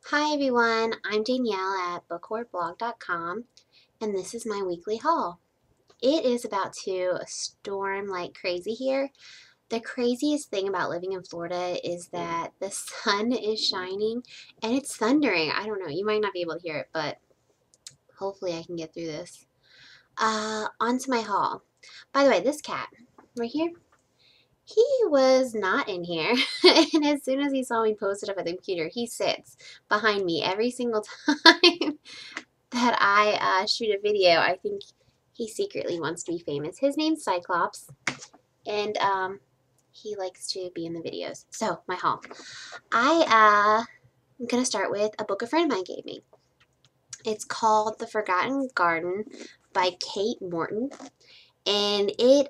Hi everyone, I'm Danielle at bookwortblog.com and this is my weekly haul. It is about to storm like crazy here. The craziest thing about living in Florida is that the sun is shining and it's thundering. I don't know, you might not be able to hear it, but hopefully I can get through this. On to my haul. By the way, this cat right here, he was not in here, and as soon as he saw me post it up at the computer, he sits behind me every single time that I shoot a video. I think he secretly wants to be famous. His name's Cyclops, and he likes to be in the videos. So, my haul. I'm going to start with a book a friend of mine gave me. It's called The Forgotten Garden by Kate Morton. And it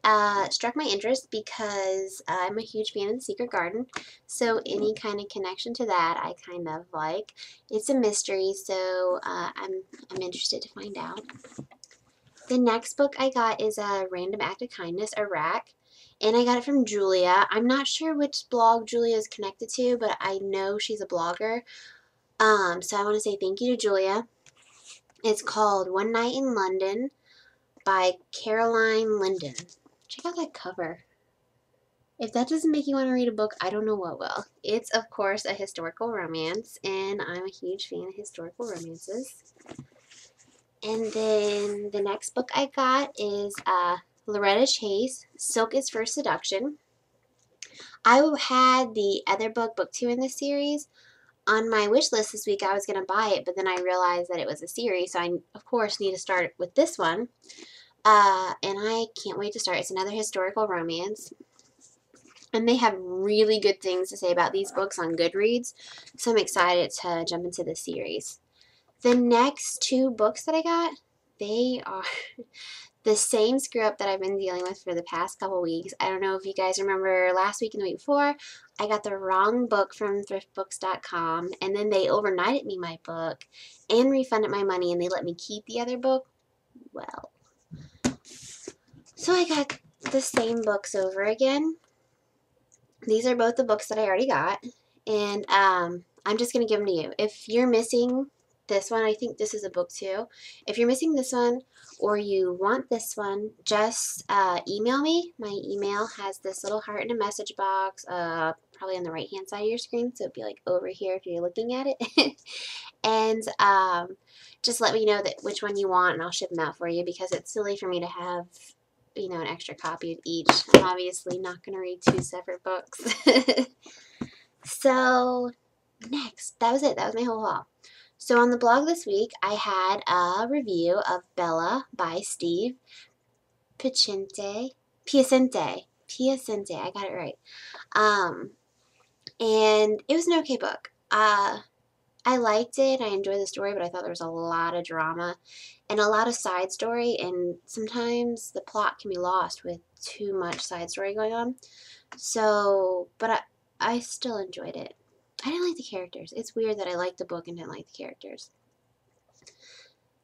struck my interest because I'm a huge fan of The Secret Garden. So any kind of connection to that I kind of like. It's a mystery, so I'm interested to find out. The next book I got is a Random Act of Kindness, Iraq. And I got it from Julia. I'm not sure which blog Julia is connected to, but I know she's a blogger. So I want to say thank you to Julia. It's called One Night in London by Caroline Linden. Check out that cover. If that doesn't make you want to read a book, I don't know what will. It's, of course, a historical romance, and I'm a huge fan of historical romances. And then the next book I got is Loretta Chase, Silk is for Seduction. I had the other book, book 2 in this series, on my wish list this week. I was going to buy it, but then I realized that it was a series, so I, of course, need to start with this one. And I can't wait to start. It's another historical romance. And they have really good things to say about these books on Goodreads, so I'm excited to jump into this series. The next 2 books that I got, they are the same screw up that I've been dealing with for the past couple weeks. I don't know if you guys remember last week and the week before, I got the wrong book from thriftbooks.com, and then they overnighted me my book and refunded my money, and they let me keep the other book. Well, so I got the same books over again. These are both the books that I already got, and I'm just going to give them to you. If you're missing this one, I think this is a book too. If you're missing this one or you want this one, just email me. My email has this little heart in a message box, probably on the right-hand side of your screen, so it'd be like over here if you're looking at it. And just let me know that which one you want, and I'll ship them out for you, because it's silly for me to have an extra copy of each. I'm obviously not going to read 2 separate books. So, next, that was it. That was my whole haul. So, on the blog this week, I had a review of Bella by Steve Piacente. Piacente. I got it right. And it was an okay book. I liked it. I enjoyed the story, but I thought there was a lot of drama and a lot of side story, and sometimes the plot can be lost with too much side story going on. So, but I still enjoyed it. I didn't like the characters. It's weird that I liked the book and didn't like the characters.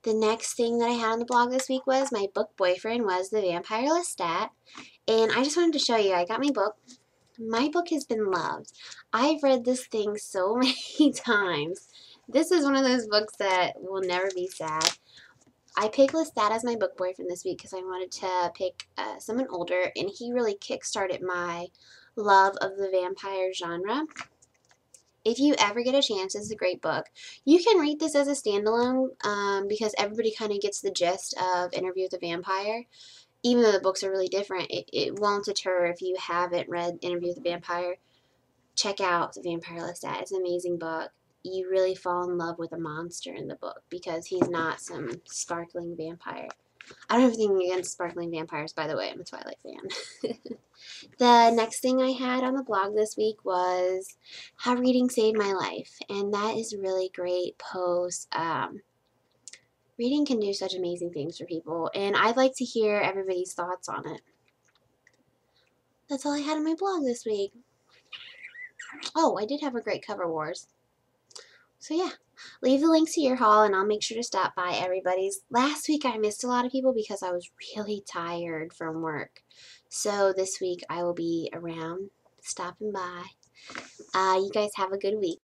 The next thing that I had on the blog this week was my book boyfriend was The Vampire Lestat, and I just wanted to show you. I got my book. My book has been loved. I've read this thing so many times. This is one of those books that will never be sad. I picked Lestat as my book boyfriend this week because I wanted to pick someone older, and he really kickstarted my love of the vampire genre. If you ever get a chance, this is a great book. You can read this as a standalone because everybody kind of gets the gist of Interview with a Vampire. Even though the books are really different, it won't deter if you haven't read Interview with a Vampire. Check out The Vampire Lestat. It's an amazing book. You really fall in love with a monster in the book because he's not some sparkling vampire. I don't have anything against sparkling vampires, by the way. I'm a Twilight fan. The next thing I had on the blog this week was How Reading Saved My Life, and that is a really great post. Reading can do such amazing things for people, and I'd like to hear everybody's thoughts on it. That's all I had on my blog this week. Oh, I did have a great cover wars. So yeah, leave the links to your haul, and I'll make sure to stop by everybody's. Last week I missed a lot of people because I was really tired from work. So this week I will be around stopping by. You guys have a good week.